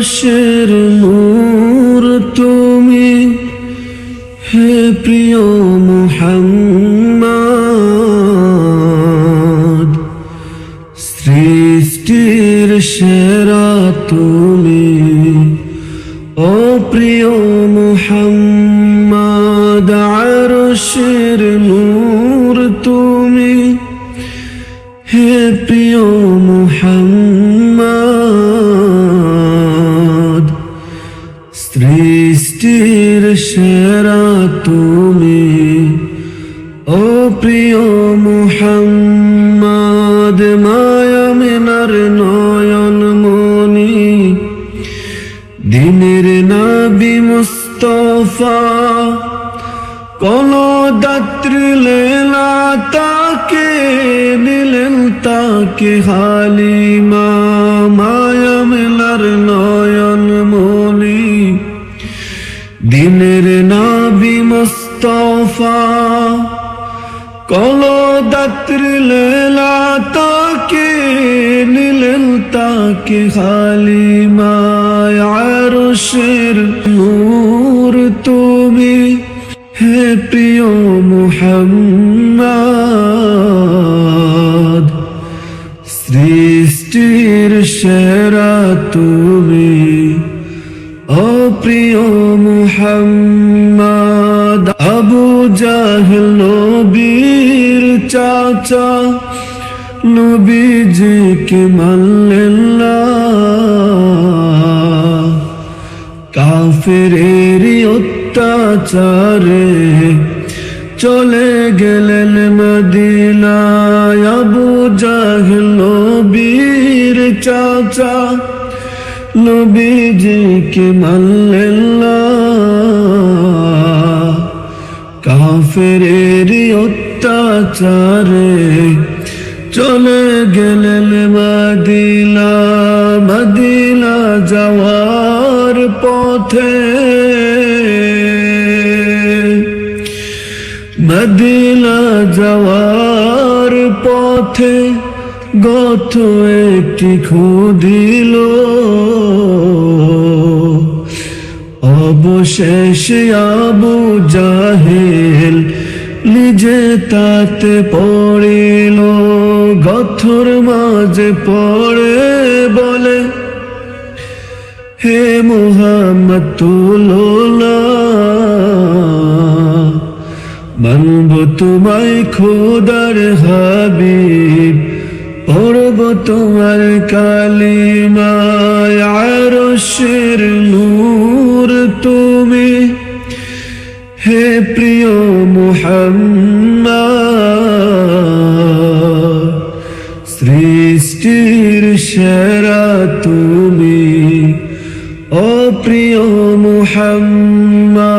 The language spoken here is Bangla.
আরশের নূর তুমি, হে প্রিয় মুহাম্মদ। সৃষ্টির সেরা তুমি, ও প্রিয় মুহাম্মদ। আরশের নূর তুমি, হে প্রিয় মুহাম্মদ। সৃষ্টির সেরা তুমি, ও প্রিয় মুহাম্মদ। মায়ামিনার নয়ন মনি, দিনের নবী মুস্তাফা। কলদাত্রী লেলা তাকে নিলেন তাকে হালিমা। মায়ামিনার নয়ন মনি, দিনের নবী মুস্তাফা। কলদাত্রী লেলা তাকে নিলেন তাকে হালিমা। আরশের নূর তুমি, হে প্রিয় মুহাম্মদ। সৃষ্টির সেরা তুমি, ও প্রিয় মুহাম্মদ। আবু জাহেল নবীর চাচা, নবীজিকে মানলেন না। কাফেরেরই অত্যাচারে চলে গেলেন মদিনায়। আবু জাহেল নবীর চাচা, নবীজিকে মানলেন না। কাফেরেরই অত্যাচারে চলে গেলেন মদিনা। মদিনা যাওয়ার পথে, মদিনা যাওয়ার পথে গত একটি খুদিল। অবশেষে আবু জাহেল নিজে তাতে পড়িল। গথর মাঝে পড়ে বলে, হে মুহাম্মদ তুলো না। মানব তোমায় খোদার হাবিব, পড়ব তোমার কালিমা। আরশের নূর তুমি, হে প্রিয় মুহাম্মদ। সৃষ্টির সেরা তুমি, ও প্রিয় মুহাম্মদ।